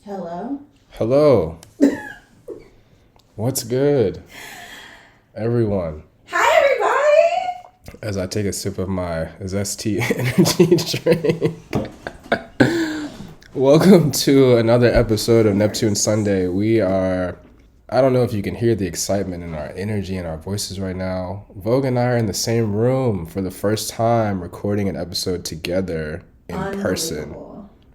Hello. Hello. What's good, everyone? Hi, everybody. As I take a sip of my Zesty energy drink. Welcome to another episode of Neptune Sunday. I don't know if you can hear the excitement in our energy and our voices right now. Vogue and I are in the same room for the first time recording an episode together in person.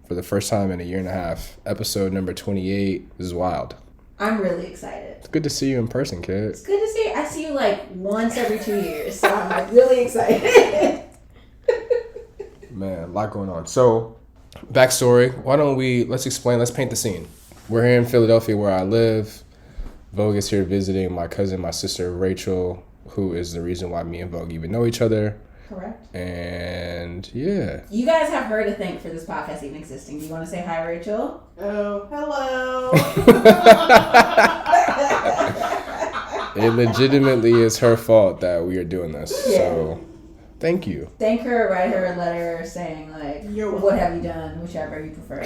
For the first time in a year and a half. Episode number 28. This is wild. I'm really excited. It's good to see you in person, kid. It's good to see you. I see you like once every 2 years, so I'm like really excited. Man, a lot going on. So, backstory. Let's paint the scene. We're here in Philadelphia where I live. Vogue is here visiting my cousin, my sister, Rachel, who is the reason why me and Vogue even know each other. Correct. And yeah. You guys have her to thank for this podcast even existing. Do you want to say hi, Rachel? Oh, hello. It legitimately is her fault that we are doing this. Yeah. So, thank you. Thank her, write her a letter saying, like, what have you done, whichever you prefer.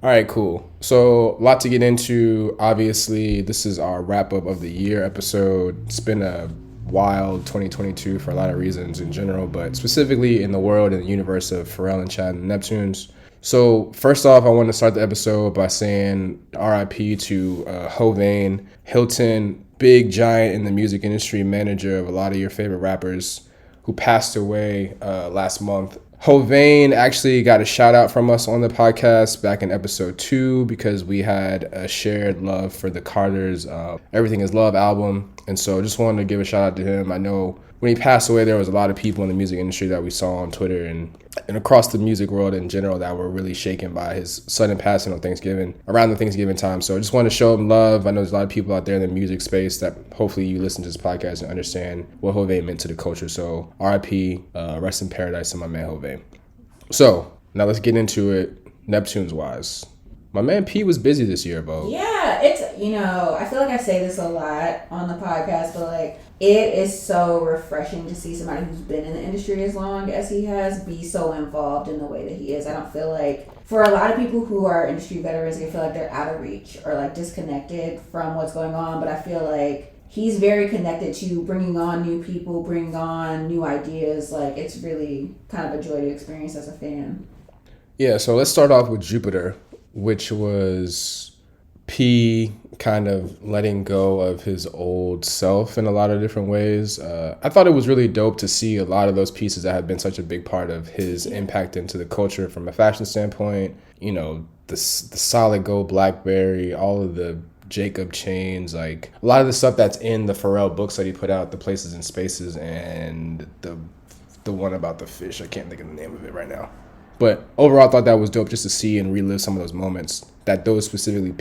All right, cool. So, a lot to get into. Obviously, this is our wrap-up of the year episode. It's been a wild 2022 for a lot of reasons in general, but specifically in the world and the universe of Pharrell and Chad and Neptunes. So first off, I want to start the episode by saying RIP to Vaughan, Hilton, big giant in the music industry, manager of a lot of your favorite rappers, who passed away last month. Vaughan actually got a shout out from us on the podcast back in episode 2 because we had a shared love for the Carters' Everything Is Love album. And so just wanted to give a shout out to him. I know when he passed away, there was a lot of people in the music industry that we saw on Twitter and across the music world in general that were really shaken by his sudden passing on around the Thanksgiving time. So I just wanted to show him love. I know there's a lot of people out there in the music space that hopefully you listen to this podcast and understand what Vaughan meant to the culture. So RIP, rest in paradise to my man Vaughan. So now let's get into it, Neptunes wise. My man P was busy this year, Bo. Yeah, it's, I feel like I say this a lot on the podcast, but like, it is so refreshing to see somebody who's been in the industry as long as he has be so involved in the way that he is. I don't feel like, for a lot of people who are industry veterans, they feel like they're out of reach or like disconnected from what's going on, but I feel like he's very connected to bringing on new people, bringing on new ideas. Like, it's really kind of a joy to experience as a fan. Yeah, so let's start off with Jupiter, which was P kind of letting go of his old self in a lot of different ways. I thought it was really dope to see a lot of those pieces that have been such a big part of his impact into the culture from a fashion standpoint. The solid gold Blackberry, all of the Jacob chains, like a lot of the stuff that's in the Pharrell books that he put out, the Places and Spaces, and the one about the fish. I can't think of the name of it right now. But overall, I thought that was dope just to see and relive some of those moments, that those specific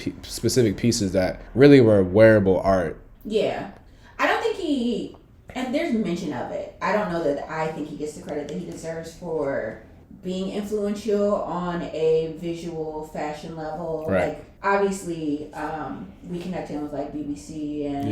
pieces that really were wearable art. Yeah. I don't think and there's mention of it, I don't know that I think he gets the credit that he deserves for being influential on a visual fashion level. Right. Like, obviously, we connect him with like BBC and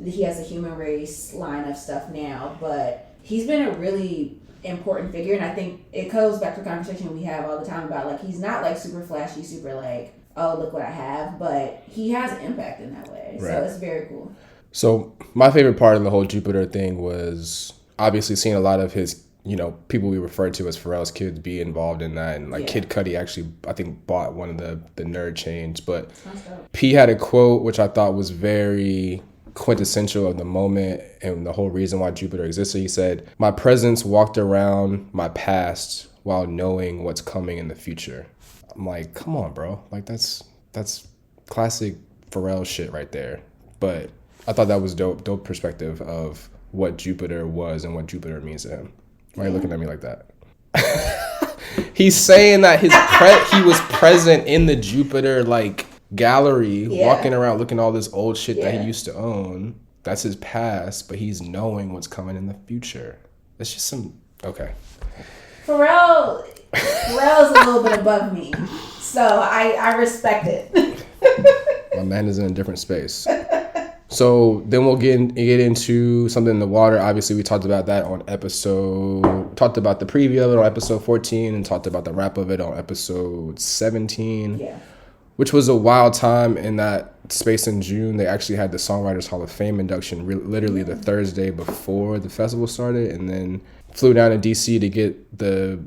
he has a Human Race line of stuff now, but he's been a really important figure, and I think it goes back to the conversation we have all the time about like, he's not like super flashy, super like, oh look what I have, but he has an impact in that way. Right. So it's very cool. So my favorite part of the whole Jupiter thing was obviously seeing a lot of his, people we refer to as Pharrell's kids be involved in that, and like Kid Cudi actually I think bought one of the nerd chains. But P had a quote which I thought was very quintessential of the moment and the whole reason why Jupiter existed. He said, "My presence walked around my past while knowing what's coming in the future." I'm like, come on, bro. Like, that's classic Pharrell shit right there. But I thought that was dope perspective of what Jupiter was and what Jupiter means to him. Why are you looking at me like that? He's saying that he was present in the Jupiter like gallery, walking around looking at all this old shit that he used to own. That's his past, but he's knowing what's coming in the future. That's just okay. Pharrell's a little bit above me, so I respect it. My man is in a different space. So then we'll get into something in the water. Obviously, we talked about that on talked about the preview of it on episode 14 and talked about the wrap of it on episode 17. Yeah. Which was a wild time in that space in June. They actually had the Songwriters Hall of Fame induction literally the Thursday before the festival started, and then flew down to DC to get the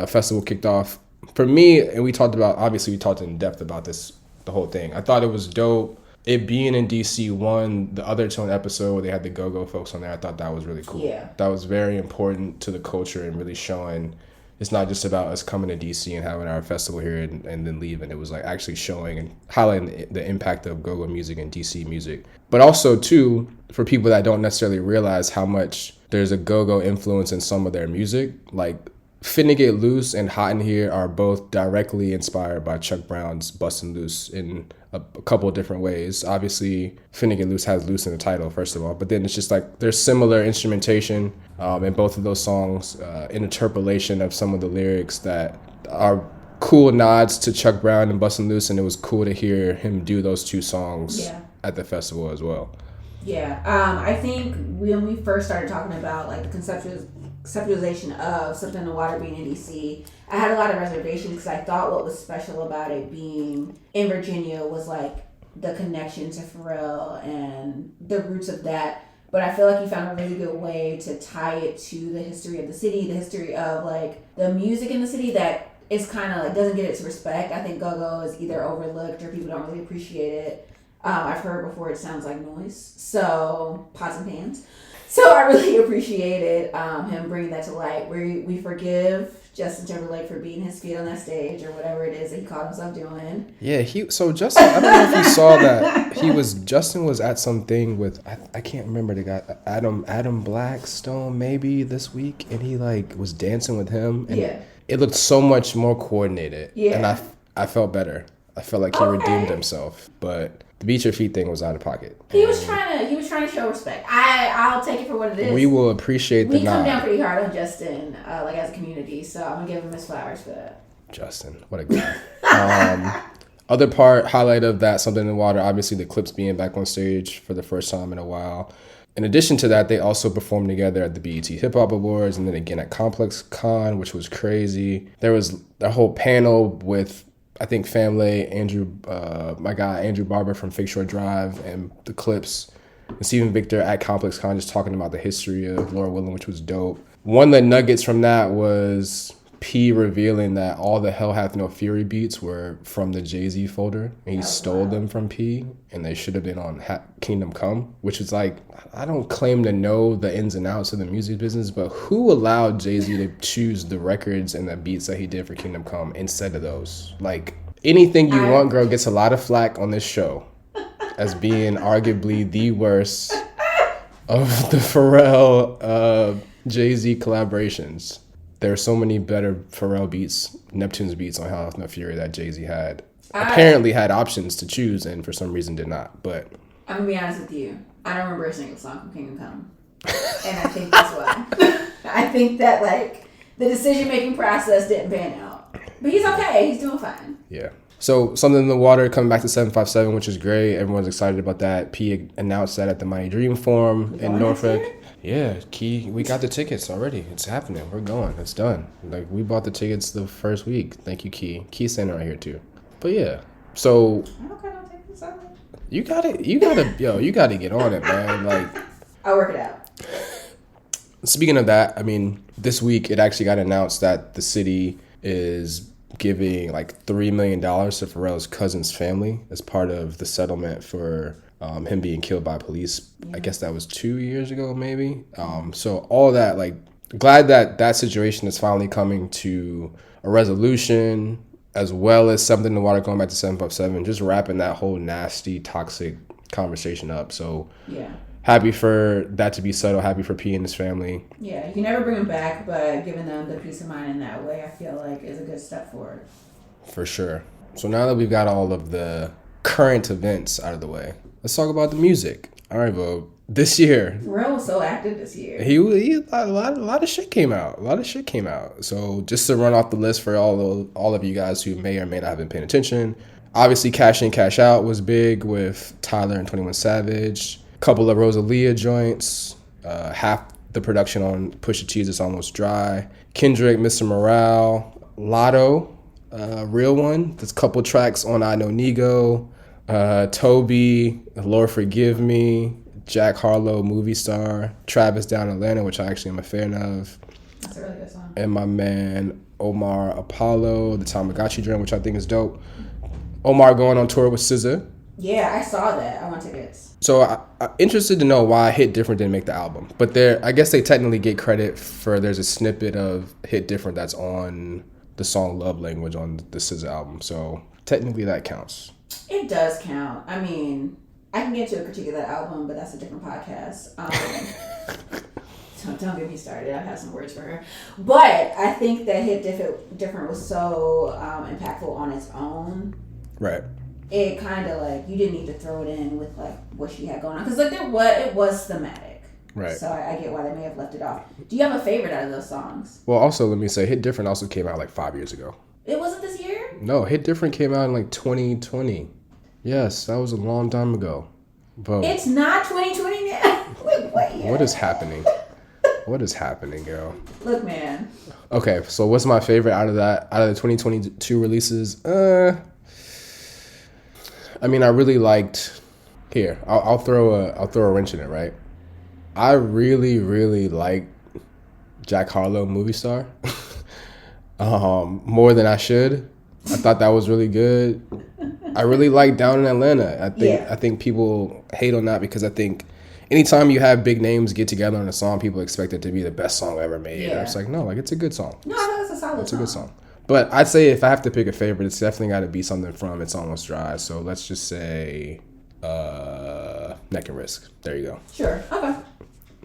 festival kicked off. For me, and we talked in depth about this, the whole thing. I thought it was dope. It being in DC, the other tone episode where they had the Go-Go folks on there, I thought that was really cool. Yeah. That was very important to the culture and really showing it's not just about us coming to DC and having our festival here and then leaving. It was like actually showing and highlighting the impact of go-go music and DC music. But also, too, for people that don't necessarily realize how much there's a go-go influence in some of their music, like Finna Get Loose and Hot in Here are both directly inspired by Chuck Brown's Bustin' Loose in a couple of different ways. Obviously, Finna Get Loose has loose in the title, first of all, but then it's just like there's similar instrumentation in both of those songs, interpolation of some of the lyrics that are cool nods to Chuck Brown and Bustin' Loose, and it was cool to hear him do those two songs at the festival as well. Yeah, I think when we first started talking about like the conceptualization of Something in the Water being in DC, I had a lot of reservations because I thought what was special about it being in Virginia was like the connection to Pharrell and the roots of that. But I feel like he found a really good way to tie it to the history of the city, the history of like the music in the city that is kind of like doesn't get its respect. I think go-go is either overlooked or people don't really appreciate it. I've heard before it sounds like noise, so pots and pans. So I really appreciated him bringing that to light. We forgive Justin Timberlake for beating his feet on that stage or whatever it is that he caught himself doing. Yeah, Justin, I don't know if you saw that. Justin was at something with I can't remember the guy, Adam Blackstone maybe this week, and he like was dancing with him, and it looked so much more coordinated. Yeah, and I felt better. I felt like he redeemed himself, but the beat your feet thing was out of pocket. He was trying to show respect. I'll take it for what it is. We will appreciate the nod. We come down pretty hard on Justin, like as a community, so I'm gonna give him his flowers for that. Justin, what a guy. Other highlight of that, Something in the Water, obviously the Clips being back on stage for the first time in a while. In addition to that, they also performed together at the BET Hip Hop Awards and then again at Complex Con, which was crazy. There was a whole panel with I think Family, my guy Andrew Barber from Fake Shore Drive, and the Clips, and Stephen Victor at Complex Con just talking about the history of Laura Willing, which was dope. One of the nuggets from that was P revealing that all the Hell Hath No Fury beats were from the Jay-Z folder, and he stole them from P, and they should have been on Kingdom Come, which is like, I don't claim to know the ins and outs of the music business, but who allowed Jay-Z to choose the records and the beats that he did for Kingdom Come instead of those? Like, Anything You Want Girl gets a lot of flack on this show as being arguably the worst of the Pharrell Jay-Z collaborations. There are so many better Pharrell beats, Neptunes beats on Hell Hath No Fury that Jay-Z had. Apparently had options to choose and for some reason did not. But I'm going to be honest with you. I don't remember a single song from Kingdom Come. And I think that's why. I think that like the decision-making process didn't pan out. But he's okay. He's doing fine. Yeah. So Something in the Water coming back to 757, which is great. Everyone's excited about that. P announced that at the Mighty Dream Forum in Norfolk. Yeah, Key, we got the tickets already. It's happening. We're going. It's done. Like, we bought the tickets the first week. Thank you, Key. Key's standing right here, too. But, yeah. So, you gotta get on it, man. Like, I'll work it out. Speaking of that, I mean, this week it actually got announced that the city is giving like $3 million to Pharrell's cousin's family as part of the settlement for him being killed by police. I guess that was 2 years ago, maybe. So all that, like, glad that situation is finally coming to a resolution, as well as Something in the Water going back to 757, just wrapping that whole nasty, toxic conversation up. So happy for that to be settled. Happy for P and his family. Yeah, you can never bring him back, but giving them the peace of mind in that way, I feel like is a good step forward. For sure. So now that we've got all of the current events out of the way, let's talk about the music. All right, Vogue. This year, Pharrell was so active this year. He a lot of shit came out. So just to run off the list for all of you guys who may or may not have been paying attention, Obviously, Cash In, Cash Out was big with Tyler and 21 Savage. Couple of Rosalia joints. Half the production on Pusha T's It's Almost Dry. Kendrick, Mr. Morale. Lotto, Real One. There's a couple tracks on I Know Nego. Toby, Lord Forgive Me. Jack Harlow, Movie Star. Travis Down Atlanta, which I actually am a fan of. That's a really good song. And my man Omar Apollo, the Tamagotchi joint, which I think is dope. Omar going on tour with SZA. Yeah, I saw that. I want tickets. So I'm interested to know why Hit Different didn't make the album. But I guess they technically get credit for there's a snippet of Hit Different that's on the song Love Language on the SZA album. So technically that counts. It does count. I mean, I can get to a critique of that album, but that's a different podcast. Don't get me started. I have some words for her. But I think that Hit Different was so impactful on its own. Right. It kind of like, you didn't need to throw it in with like what she had going on. Because like it was thematic. Right. So I get why they may have left it off. Do you have a favorite out of those songs? Well, also let me say, Hit Different also came out like 5 years ago. It wasn't this year? No, Hit Different came out in like 2020. Yes, that was a long time ago. Vote. It's not 2020 now. Wait, what year? What is happening? What is happening, girl? Look, man. Okay, so what's my favorite out of the 2022 releases? I mean, I really liked. Here, I'll throw a wrench in it, right? I really, really liked Jack Harlow, Movie Star, more than I should. I thought that was really good. I really like Down in Atlanta. I think people hate on that because I think anytime you have big names get together on a song, people expect it to be the best song ever made. Yeah. It's like, no, like it's a good song. No, I think it's a solid song. It's a good song. But I'd say if I have to pick a favorite, it's definitely got to be something from It's Almost Dry. So let's just say Neck and Risk. There you go. Sure. Okay.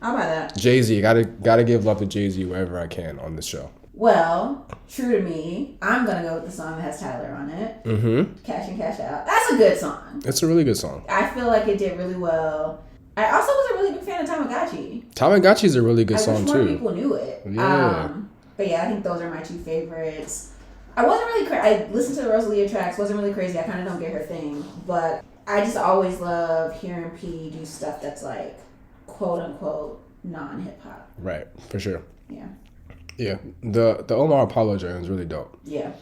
I'll buy that. Jay-Z. Gotta give love to Jay-Z wherever I can on this show. Well, true to me, I'm going to go with the song that has Tyler on it. Mm-hmm. Cash In, Cash Out. That's a good song. It's a really good song. I feel like it did really well. I also was a really big fan of Tamagotchi. Tamagotchi's a really good song, too. I wish more people knew it. Yeah. But yeah, I think those are my two favorites. I wasn't really I listened to the Rosalia tracks, wasn't really crazy. I kind of don't get her thing. But I just always love hearing P do stuff that's like, quote unquote, non-hip-hop. Right, for sure. Yeah. Yeah, the Omar Apollo joint is really dope. Yeah.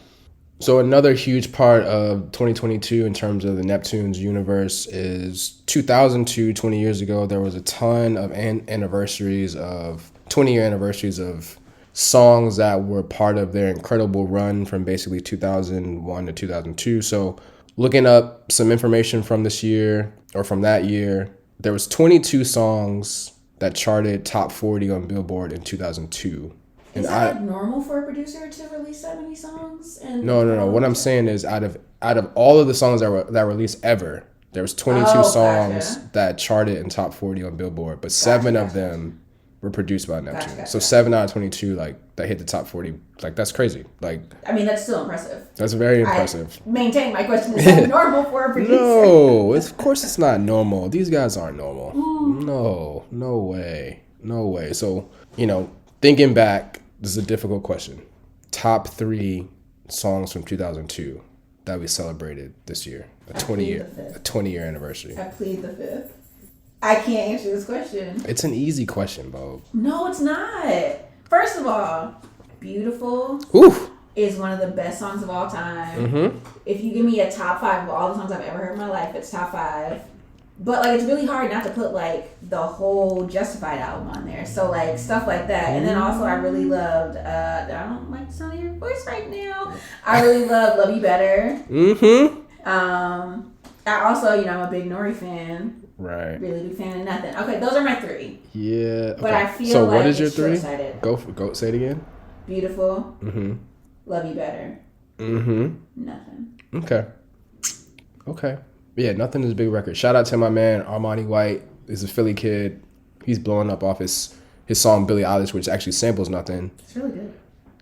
So another huge part of 2022 in terms of the Neptunes universe is 2002, 20 years ago, there was a ton of 20-year anniversaries of songs that were part of their incredible run from basically 2001 to 2002. So looking up some information from this year or from that year, there was 22 songs that charted top 40 on Billboard in 2002. Is that like normal for a producer to release that many songs? No. What I'm saying is out of all of the songs that released ever, there was 22 songs that charted in top 40 on Billboard, but 7 of them were produced by Neptune. So 7 out of 22 like that hit the top 40. Like that's crazy. Like I mean that's still impressive. That's very impressive. I maintain my question, is that normal for a producer? No, of course it's not normal. These guys aren't normal. No way. So, thinking back, this is a difficult question. Top 3 songs from 2002 that we celebrated this year. A 20-year anniversary. I plead the fifth. I can't answer this question. It's an easy question, Bo. No, it's not. First of all, Beautiful is one of the best songs of all time. Mm-hmm. If you give me a top 5 of all the songs I've ever heard in my life, it's top 5. But like it's really hard not to put like the whole Justified album on there. So like stuff like that. And then also I really loved I don't like the sound of your voice right now. I really love You Better. Mm-hmm. I also, I'm a big Nori fan. Right. Really big fan of Nothing. Okay, those are my 3. Yeah. Okay. But I feel so like what is your it's 3? short-sighted. Go say it again. Beautiful. Mm-hmm. Love You Better. Mm-hmm. Nothing. Okay. Yeah, Nothing is a big record. Shout out to my man Armani White. He's a Philly kid. He's blowing up off his song Billie Eilish, which actually samples Nothing. It's really good.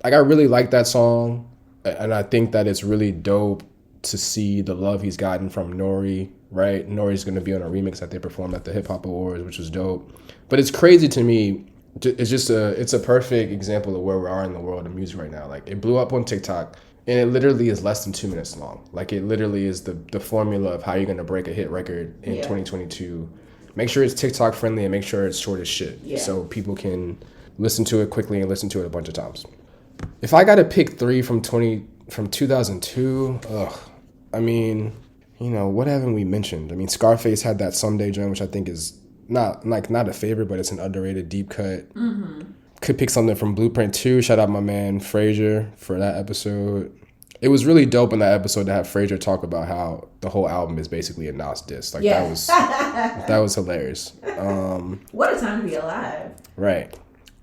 Like I really like that song, and I think that it's really dope to see the love he's gotten from Nori. Right, Nori's going to be on a remix that they performed at the Hip Hop Awards, which was dope. But it's crazy to me. It's a perfect example of where we are in the world of music right now. Like it blew up on TikTok. And it literally is less than 2 minutes long. Like, it literally is the formula of how you're going to break a hit record in 2022. Make sure it's TikTok friendly and make sure it's short as shit. Yeah. So people can listen to it quickly and listen to it a bunch of times. If I got to pick 3 from 2002, I mean, you know, what haven't we mentioned? I mean, Scarface had that Someday joint, which I think is not a favorite, but it's an underrated deep cut. Mm-hmm. Could pick something from Blueprint 2. Shout out my man Frazier for that episode. It was really dope in that episode to have Frazier talk about how the whole album is basically a Nas diss. Like, that was hilarious. What a time to be alive. Right.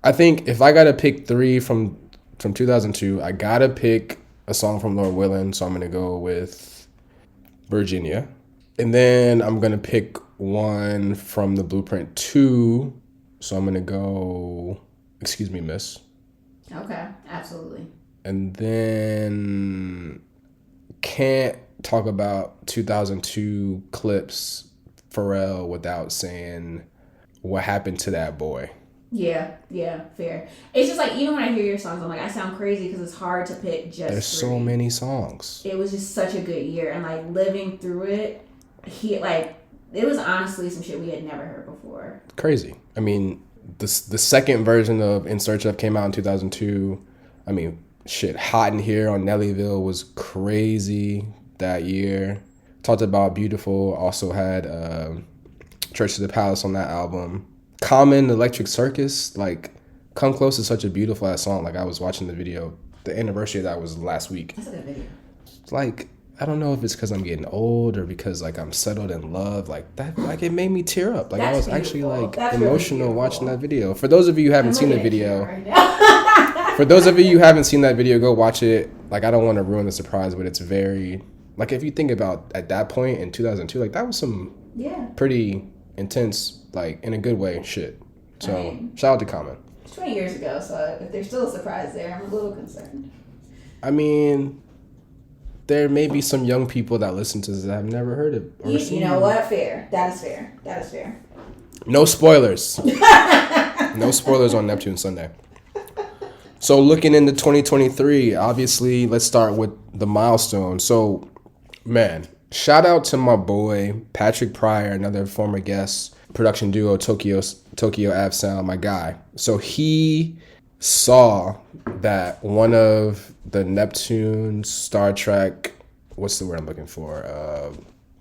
I think if I got to pick 3 from 2002, I got to pick a song from Lord Willin', so I'm going to go with Virginia. And then I'm going to pick one from the Blueprint 2, so I'm going to go... Excuse me, miss. Okay, absolutely. And then can't talk about 2002 Clips Pharrell without saying what happened to that boy. Yeah, fair. It's just like, even when I hear your songs, I'm like, I sound crazy because it's hard to pick just There's 3. so many songs. It was just such a good year, and like living through it, it was honestly some shit we had never heard before. Crazy. I mean, the second version of In Search Of came out in 2002. I mean, shit, Hot in Here on Nellyville was crazy that year. Talked about Beautiful, also had Church to the Palace on that album. Common, Electric Circus, like, Come Close is such a beautiful ass song. Like, I was watching the video. The anniversary of that was last week. That's a good video. Like, I don't know if it's because I'm getting old or because, like, I'm settled in love. Like, that, like, it made me tear up. Like, That's I was beautiful. actually, like, That's emotional really watching that video. For those of you who haven't seen the video, right for those of you who haven't seen that video, go watch it. Like, I don't want to ruin the surprise, but it's very, like, if you think about at that point in 2002, like, that was some pretty intense, like, in a good way, shit. So, I mean, shout out to Common. It's 20 years ago, so if there's still a surprise there, I'm a little concerned. I mean, there may be some young people that listen to this that have never heard it or seen it. You know what? Fair. That is fair. No spoilers. No spoilers on Neptune Sunday. So looking into 2023, obviously, let's start with the milestone. So, man, shout out to my boy, Patrick Pryor, another former guest, production duo, Tokyo Ave Sound, my guy. So he saw that one of the Neptunes, Star Trek, what's the word I'm looking for?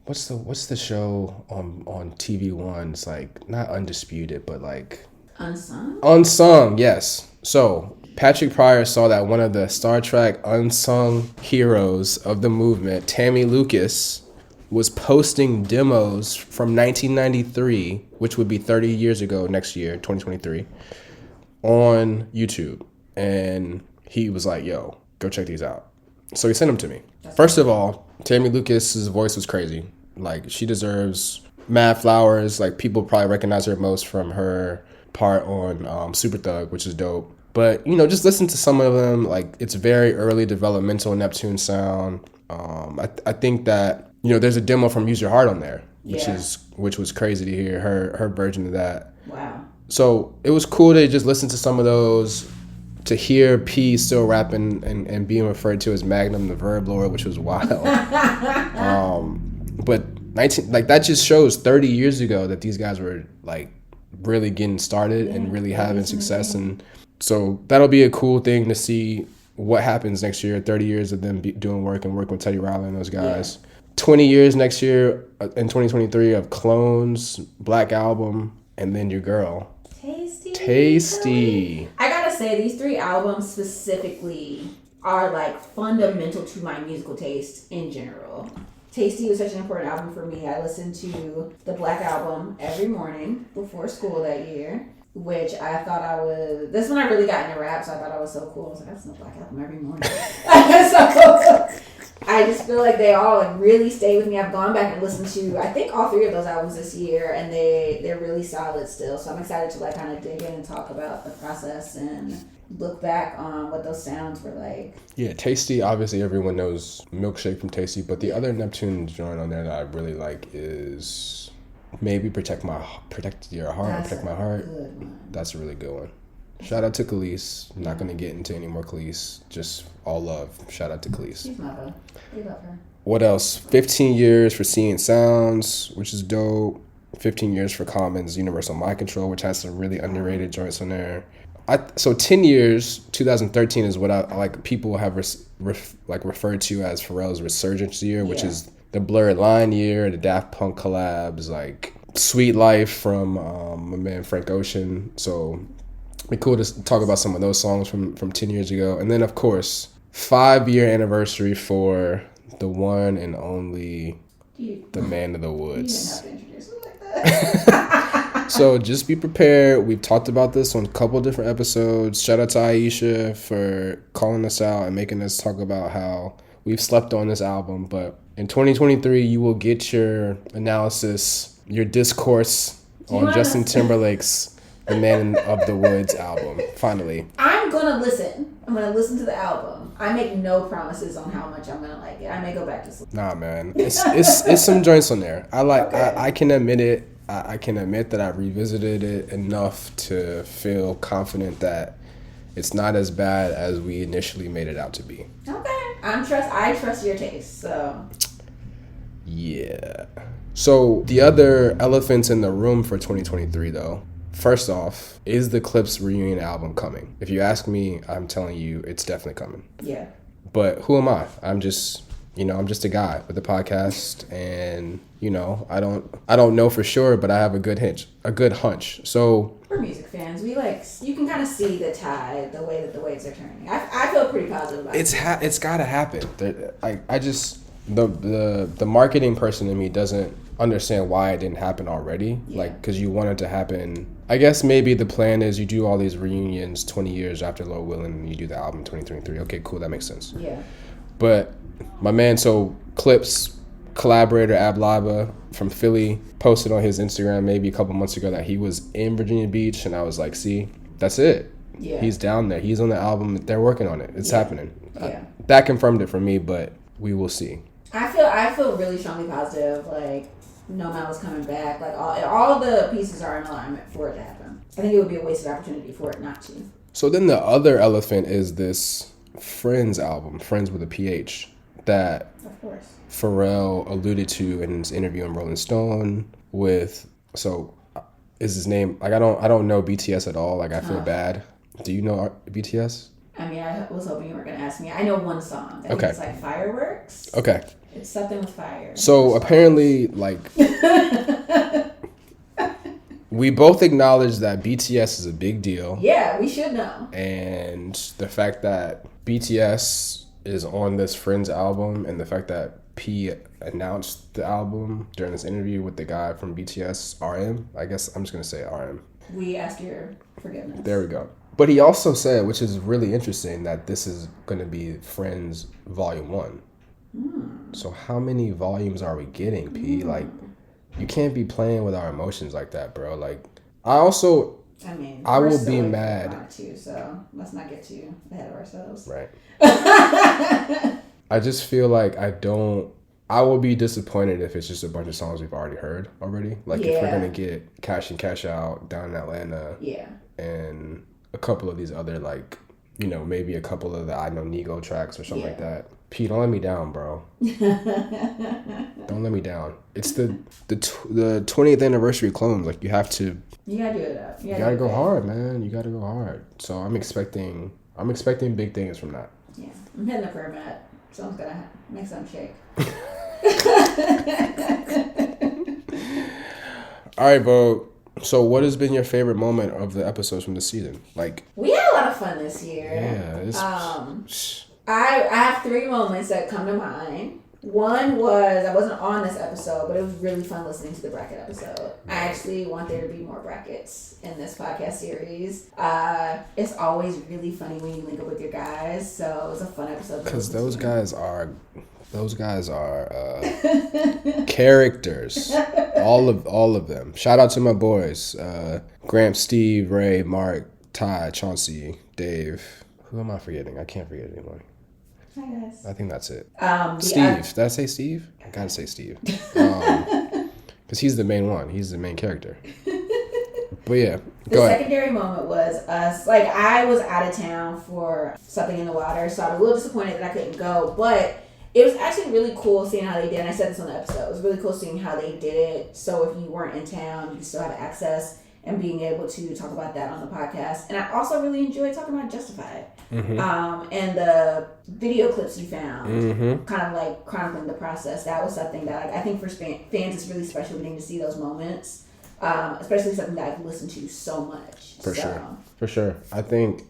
What's the show on TV One? It's like not Undisputed, but like Unsung, yes. So Patrick Pryor saw that one of the Star Trek unsung heroes of the movement, Tammy Lucas, was posting demos from 1993, which would be 30 years ago next year, 2023, on YouTube. And he was like, yo, go check these out. So he sent them to me. First of all, Tammy Lucas's voice was crazy. Like, she deserves mad flowers. Like, people probably recognize her most from her part on Super Thug, which is dope. But, you know, just listen to some of them. Like, it's very early developmental Neptune sound. I think that, you know, there's a demo from Use Your Heart on there, which was crazy to hear her version of that. Wow. So it was cool to just listen to some of those, to hear P still rapping and being referred to as Magnum the Verb Lord, which was wild. But that just shows 30 years ago that these guys were like really getting started and really having success. And so that'll be a cool thing to see what happens next year, 30 years of them doing work and working with Teddy Riley and those guys. 20 years next year in 2023 of Clones, Black Album, and then Your Girl. Tasty. I gotta say, these 3 albums specifically are like fundamental to my musical taste in general. Tasty was such an important album for me. I listened to the Black Album every morning before school that year, which I thought that's when I really got into rap, so I thought I was so cool. I was like, I listen to Black Album every morning. So I just feel like they all like really stay with me. I've gone back and listened to, I think, all 3 of those albums this year, and they're really solid still. So I'm excited to like kind of dig in and talk about the process and look back on what those sounds were like. Yeah, Tasty, obviously everyone knows Milkshake from Tasty, but the other Neptune joint on there that I really like is maybe Protect Your Heart, Protect My Heart. That's a really good one. Shout out to Khalees. I'm not going to get into any more Khalees. Just all love. Shout out to Khalees. She's my boo. We love her. What else? 15 years for Seeing Sounds, which is dope. 15 years for Common's Universal Mind Control, which has some really underrated joints on there. So 10 years, 2013 is what I like. People have referred to as Pharrell's resurgence year, which is the Blurred Line year, the Daft Punk collabs, like Sweet Life from my man Frank Ocean. So it'd be cool to talk about some of those songs from 10 years ago. And then, of course, 5-year anniversary for the one and only, the Man of the Woods. You didn't have to introduce it like that. So just be prepared. We've talked about this on a couple different episodes. Shout out to Aisha for calling us out and making us talk about how we've slept on this album. But in 2023, you will get your analysis, your discourse on Justin Timberlake's The Man of the Woods album. Finally. I'm going to listen. I'm going to listen to the album. I make no promises on how much I'm going to like it. I may go back to sleep. Nah, man. It's some joints on there. I can admit it. I can admit that I revisited it enough to feel confident that it's not as bad as we initially made it out to be. Okay. I trust your taste, so. Yeah. So the other elephants in the room for 2023, though. First off, is the Clips reunion album coming? If you ask me, I'm telling you it's definitely coming. Yeah. But who am I? I'm just a guy with a podcast, and I don't know for sure, but I have a good hunch. So we're music fans. We you can kind of see the tide, the way that the waves are turning. I feel pretty positive about it. It's got to happen. I just the marketing person in me doesn't understand why it didn't happen already. Yeah. Because you want it to happen. I guess maybe the plan is you do all these reunions 20 years after Lord Willin' and you do the album 2023. Okay, cool, that makes sense. Yeah. But my man, so Clips collaborator Ab Laba from Philly posted on his Instagram maybe a couple months ago that he was in Virginia Beach, and I was like, see, that's it. Yeah. He's down there. He's on the album. They're working on it. It's happening. Yeah. That confirmed it for me, but we will see. I feel really strongly positive. Like, No Man was coming back. Like, all the pieces are in alignment for it to happen. I think it would be a wasted opportunity for it not to. So then the other elephant is this Friends album, Friends with a PH, that Of course. Pharrell alluded to in his interview on Rolling Stone with, so is his name, like I don't know BTS at all, like I feel bad. Do you know BTS? I mean, I was hoping you were going to ask me. I know one song. I think it's like Fireworks. Okay. It's something with fire. So apparently, like, we both acknowledge that BTS is a big deal. Yeah, we should know. And the fact that BTS is on this Friends album, and the fact that P announced the album during this interview with the guy from BTS, RM. I guess I'm just going to say RM. We ask your forgiveness. There we go. But he also said, which is really interesting, that this is going to be Friends Volume 1. So how many volumes are we getting, P? Like, you can't be playing with our emotions like that, bro. Like, I will be mad. Too, so let's not get too ahead of ourselves. Right. I just feel like I will be disappointed if it's just a bunch of songs we've already heard already. Like, if we're going to get Cash and Cash Out, Down in Atlanta. Yeah. And a couple of these other, like, maybe a couple of the I Know Nego tracks or something like that. Pete, don't let me down, bro. Don't let me down. It's the 20th anniversary clones. Like, you have to. You gotta do it up. You gotta go hard, man. You gotta go hard. So I'm expecting big things from that. Yeah, I'm hitting the prayer mat. Someone's gonna make some shake. All right, Vogue. So what has been your favorite moment of the episodes from the season? Like, we had a lot of fun this year. Yeah. I have 3 moments that come to mind. One was, I wasn't on this episode, but it was really fun listening to the bracket episode. I actually want there to be more brackets in this podcast series. It's always really funny when you link up with your guys, so it was a fun episode. Because those guys are characters. All of them. Shout out to my boys. Gramp, Steve, Ray, Mark, Ty, Chauncey, Dave. Who am I forgetting? I can't forget anyone. Hi, guys. I think that's it. Steve. Did I say Steve? I gotta say Steve. Because he's the main one. He's the main character. But yeah, The go ahead. secondary moment was us. Like, I was out of town for something in the water, so I was a little disappointed that I couldn't go. But it was actually really cool seeing how they did. And I said this on the episode. It was really cool seeing how they did it. So if you weren't in town, you could still have access and being able to talk about that on the podcast. And I also really enjoyed talking about Justified. And the video clips you found, kind of like chronicling the process. That was something that, like, I think for fans it's really special getting to see those moments. Especially something that I've listened to so much. For sure. I think,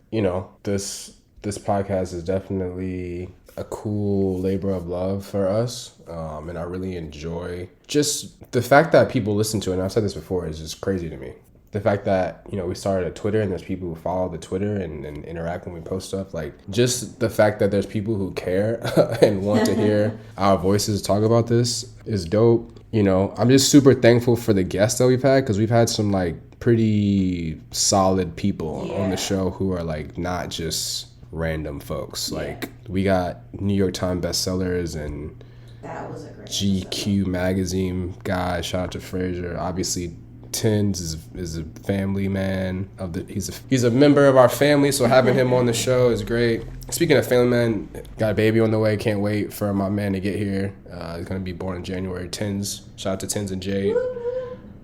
this podcast is definitely a cool labor of love for us. And I really enjoy just the fact that people listen to it. And I've said this before, is just crazy to me. The fact that, we started a Twitter and there's people who follow the Twitter and interact when we post stuff. Like, just the fact that there's people who care and want to hear our voices talk about this is dope. I'm just super thankful for the guests that we've had, because we've had some, like, pretty solid people on the show who are, like, not just random folks. Like, we got New York Times bestsellers and that was a great GQ magazine guy. Shout out to Fraser. Obviously, Tins is a family man of the. He's a member of our family, so having him on the show is great. Speaking of family man, got a baby on the way. Can't wait for my man to get here. He's gonna be born in January. Tins. Shout out to Tins and Jade.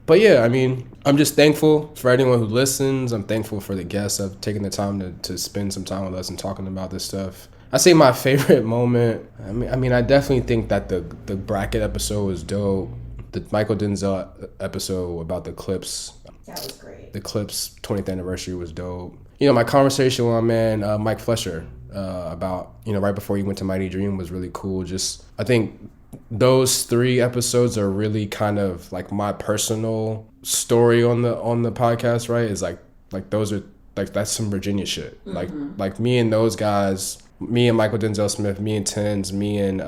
But yeah, I mean, I'm just thankful for anyone who listens. I'm thankful for the guests of taking the time to spend some time with us and talking about this stuff. I say my favorite moment. I mean, I definitely think that the bracket episode was dope. The Michael Denzel episode about the Clips. That was great. The Clips 20th anniversary was dope. My conversation with my man Mike Flesher about, right before he went to Mighty Dream was really cool. Just, I think those 3 episodes are really kind of like my personal story on the podcast, right? Is like those are like, that's some Virginia shit. Like me and those guys, me and Michael Denzel Smith, me and Tins, me and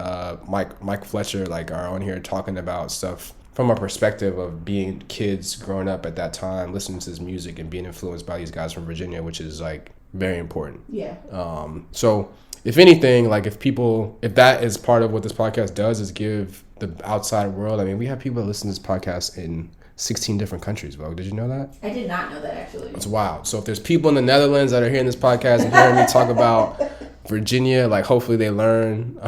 Mike Fletcher, like, are on here talking about stuff from a perspective of being kids growing up at that time, listening to his music and being influenced by these guys from Virginia, which is, like, very important. Yeah. So if anything, like, if that is part of what this podcast does, is give the outside world. I mean, we have people that listen to this podcast in 16 different countries, Vogue. Did you know that? I did not know that, actually. It's wild. So if there's people in the Netherlands that are hearing this podcast and hearing me talk about Virginia, like, hopefully they learn.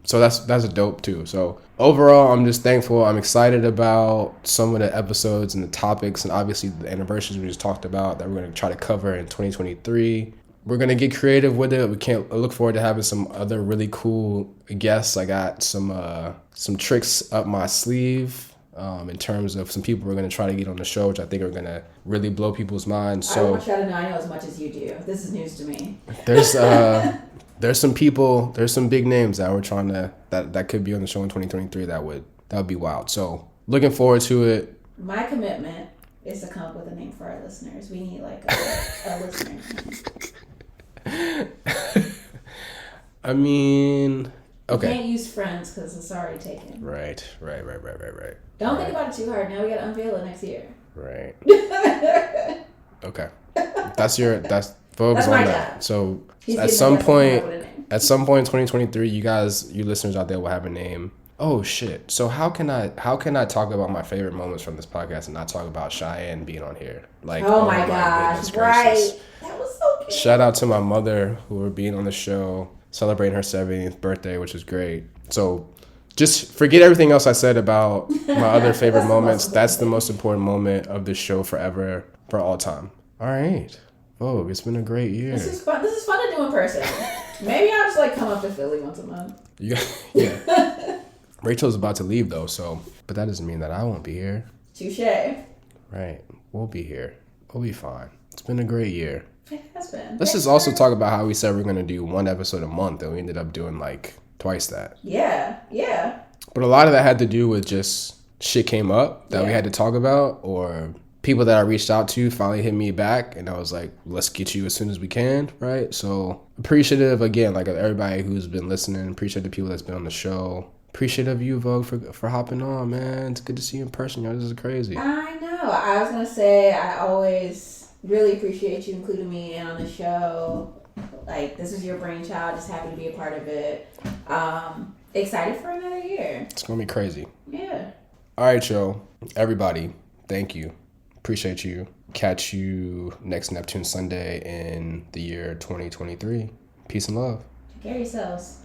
So that's a dope too. So overall, I'm just thankful. I'm excited about some of the episodes and the topics, and obviously the anniversaries we just talked about that we're going to try to cover in 2023. We're going to get creative with it. I look forward to having some other really cool guests. I got some tricks up my sleeve. In terms of some people we're going to try to get on the show, which I think are going to really blow people's minds. So I want y'all to know I know as much as you do. This is news to me. There's some people, there's some big names that we're trying to that could be on the show in 2023 that would be wild. So looking forward to it. My commitment is to come up with a name for our listeners. We need, like, a listener. I mean, okay. You can't use friends because it's already taken. Right. Don't think about it too hard. Now we got to unveil it next year. Right. Okay. That's Vogue's on that. job. So He's at getting some the guest to come point up with a name. in 2023, you listeners out there will have a name. Oh shit. So how can I talk about my favorite moments from this podcast and not talk about Cheyenne being on here? Like, oh my gosh, goodness right. gracious. That was so cute. Shout out to my mother who were being on the show, celebrating her 70th birthday, which was great. So just forget everything else I said about my other favorite moments. That's the most important moment of this show forever, for all time. All right. Vogue, it's been a great year. This is fun to do in person. Maybe I'll just, like, come up to Philly once a month. Yeah. Rachel's about to leave though, but that doesn't mean that I won't be here. Touche. Right. We'll be here. We'll be fine. It's been a great year. It has been. Let's just also talk about how we said we're going to do 1 episode a month, and we ended up doing, like, twice that. Yeah. But a lot of that had to do with just shit came up that we had to talk about, or people that I reached out to finally hit me back, and I was like, let's get you as soon as we can, right? So appreciative, again, like, of everybody who's been listening. Appreciate the people that's been on the show. Appreciate of you, Vogue, for hopping on, man. It's good to see you in person, yo. This is crazy. I know. I was going to say, I always really appreciate you including me in on the show. Like, this is your brainchild. Just happy to be a part of it. Excited for another year. It's going to be crazy. Yeah. All right, yo. Everybody, thank you. Appreciate you. catch you next Neptune Sunday in the year 2023. Peace and love. Take care of yourselves.